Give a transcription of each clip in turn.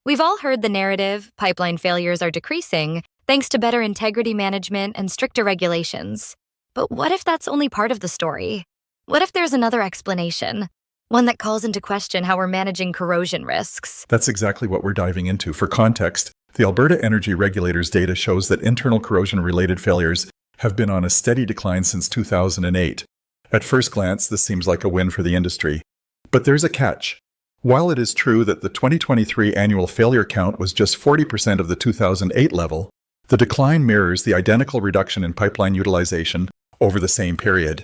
We've all heard the narrative pipeline failures are decreasing thanks to better integrity management and stricter regulations. But what if that's only part of the story? What if there's another explanation? One that calls into question how we're managing corrosion risks. That's exactly what we're diving into. For context, the Alberta Energy Regulator's data shows that internal corrosion-related failures have been on a steady decline since 2008. At first glance, this seems like a win for the industry. But there's a catch. While it is true that the 2023 annual failure count was just 40% of the 2008 level, the decline mirrors the identical reduction in pipeline utilization over the same period.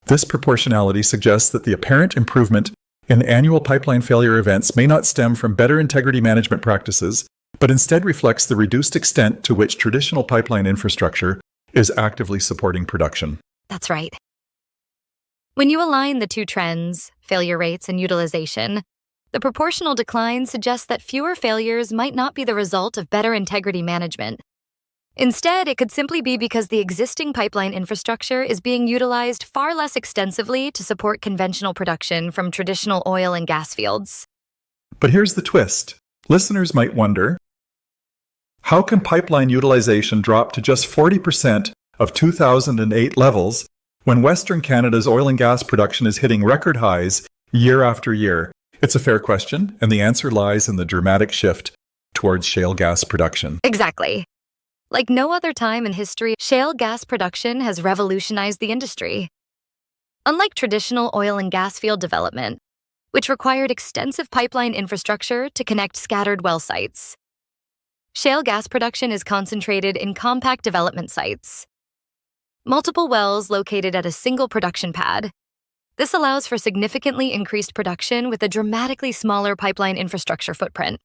This proportionality suggests that the apparent improvement in annual pipeline failure events may not stem from better integrity management practices, but instead reflects the reduced extent to which traditional pipeline infrastructure is actively supporting production. That's right. When you align the two trends, failure rates and utilization, the proportional decline suggests that fewer failures might not be the result of better integrity management. Instead, it could simply be because the existing pipeline infrastructure is being utilized far less extensively to support conventional production from traditional oil and gas fields. But here's the twist. Listeners might wonder, how can pipeline utilization drop to just 40% of 2008 levels when Western Canada's oil and gas production is hitting record highs year after year? It's a fair question, and the answer lies in the dramatic shift towards shale gas production. Exactly. Like no other time in history, shale gas production has revolutionized the industry. Unlike traditional oil and gas field development, which required extensive pipeline infrastructure to connect scattered well sites, shale gas production is concentrated in compact development sites. Multiple wells located at a single production pad. This allows for significantly increased production with a dramatically smaller pipeline infrastructure footprint.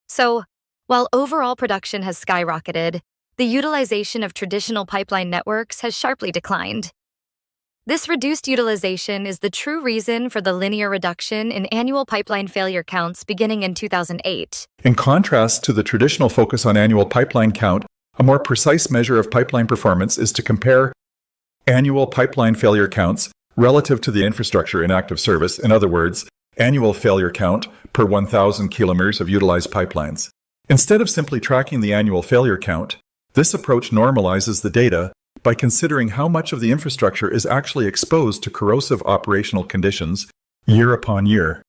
So, while overall production has skyrocketed, the utilization of traditional pipeline networks has sharply declined. This reduced utilization is the true reason for the linear reduction in annual pipeline failure counts beginning in 2008. In contrast to the traditional focus on annual pipeline count, a more precise measure of pipeline performance is to compare annual pipeline failure counts relative to the infrastructure in active service. In other words, annual failure count per 1,000 kilometers of utilized pipelines. Instead of simply tracking the annual failure count, this approach normalizes the data by considering how much of the infrastructure is actually exposed to corrosive operational conditions year upon year.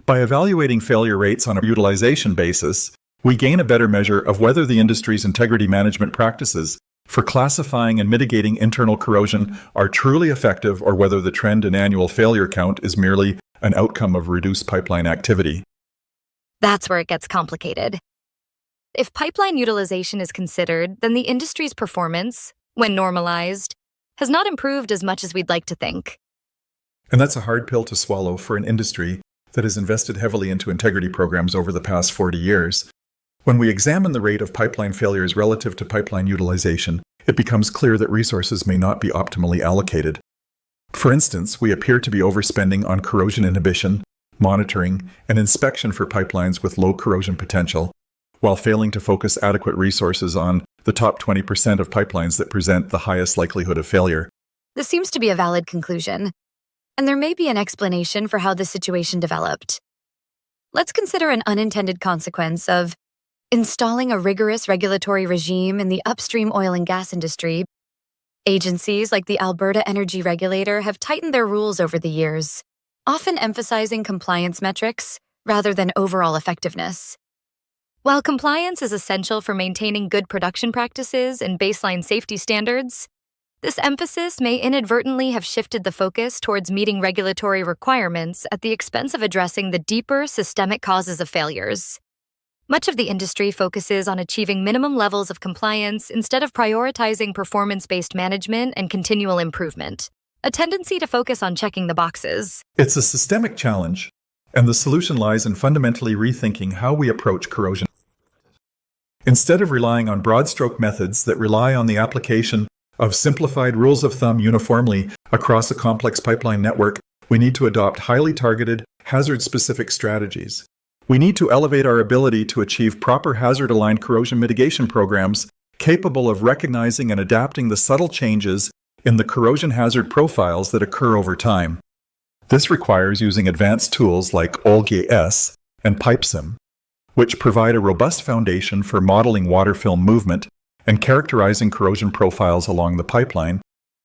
By evaluating failure rates on a utilization basis, we gain a better measure of whether the industry's integrity management practices for classifying and mitigating internal corrosion are truly effective, or whether the trend in annual failure count is merely an outcome of reduced pipeline activity. That's where it gets complicated. If pipeline utilization is considered, then the industry's performance, when normalized, has not improved as much as we'd like to think. And that's a hard pill to swallow for an industry that has invested heavily into integrity programs over the past 40 years. When we examine the rate of pipeline failures relative to pipeline utilization, it becomes clear that resources may not be optimally allocated. For instance, we appear to be overspending on corrosion inhibition, monitoring, and inspection for pipelines with low corrosion potential, while failing to focus adequate resources on the top 20% of pipelines that present the highest likelihood of failure. This seems to be a valid conclusion, and there may be an explanation for how this situation developed. Let's consider an unintended consequence of installing a rigorous regulatory regime in the upstream oil and gas industry. Agencies like the Alberta Energy Regulator have tightened their rules over the years, often emphasizing compliance metrics rather than overall effectiveness. While compliance is essential for maintaining good production practices and baseline safety standards, this emphasis may inadvertently have shifted the focus towards meeting regulatory requirements at the expense of addressing the deeper systemic causes of failures. Much of the industry focuses on achieving minimum levels of compliance instead of prioritizing performance-based management and continual improvement, a tendency to focus on checking the boxes. It's a systemic challenge, and the solution lies in fundamentally rethinking how we approach corrosion. Instead of relying on broad-stroke methods that rely on the application of simplified rules of thumb uniformly across a complex pipeline network, we need to adopt highly targeted, hazard-specific strategies. We need to elevate our ability to achieve proper hazard-aligned corrosion mitigation programs capable of recognizing and adapting the subtle changes in the corrosion hazard profiles that occur over time. This requires using advanced tools like OLGS and PipeSim, which provide a robust foundation for modeling water film movement and characterizing corrosion profiles along the pipeline,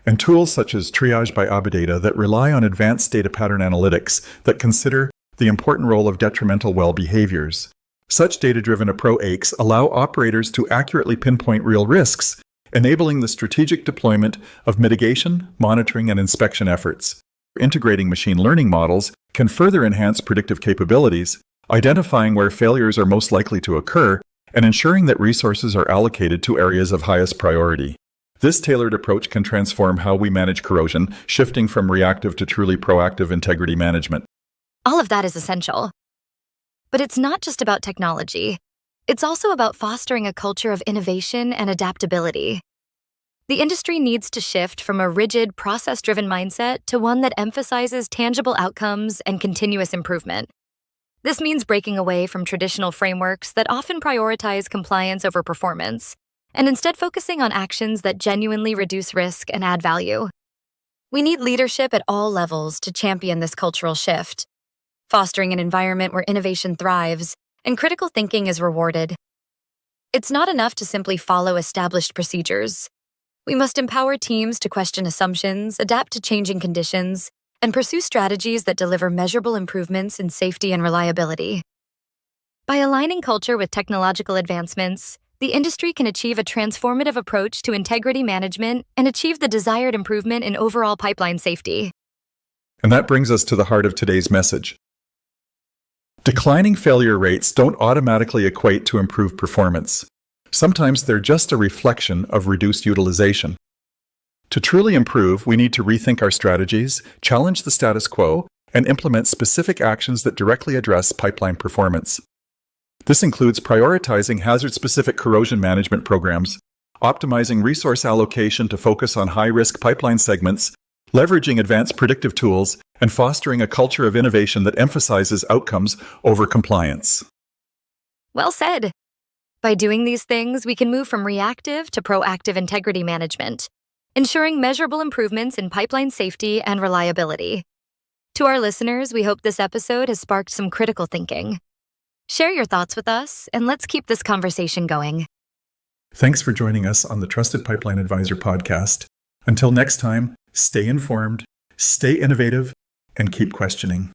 and tools such as Triage by Abadata that rely on advanced data pattern analytics that consider the important role of detrimental well behaviors. Such data-driven approaches allow operators to accurately pinpoint real risks, enabling the strategic deployment of mitigation, monitoring, and inspection efforts. Integrating machine learning models can further enhance predictive capabilities, identifying where failures are most likely to occur, and ensuring that resources are allocated to areas of highest priority. This tailored approach can transform how we manage corrosion, shifting from reactive to truly proactive integrity management. All of that is essential. But it's not just about technology. It's also about fostering a culture of innovation and adaptability. The industry needs to shift from a rigid, process-driven mindset to one that emphasizes tangible outcomes and continuous improvement. This means breaking away from traditional frameworks that often prioritize compliance over performance, and instead focusing on actions that genuinely reduce risk and add value. We need leadership at all levels to champion this cultural shift, fostering an environment where innovation thrives and critical thinking is rewarded. It's not enough to simply follow established procedures. We must empower teams to question assumptions, adapt to changing conditions, and pursue strategies that deliver measurable improvements in safety and reliability. By aligning culture with technological advancements, the industry can achieve a transformative approach to integrity management and achieve the desired improvement in overall pipeline safety. And that brings us to the heart of today's message. Declining failure rates don't automatically equate to improved performance. Sometimes they're just a reflection of reduced utilization. To truly improve, we need to rethink our strategies, challenge the status quo, and implement specific actions that directly address pipeline performance. This includes prioritizing hazard-specific corrosion management programs, optimizing resource allocation to focus on high-risk pipeline segments, leveraging advanced predictive tools, and fostering a culture of innovation that emphasizes outcomes over compliance. Well said. By doing these things, we can move from reactive to proactive integrity management, ensuring measurable improvements in pipeline safety and reliability. To our listeners, we hope this episode has sparked some critical thinking. Share your thoughts with us, and let's keep this conversation going. Thanks for joining us on the Trusted Pipeline Advisor podcast. Until next time, stay informed, stay innovative, and keep questioning.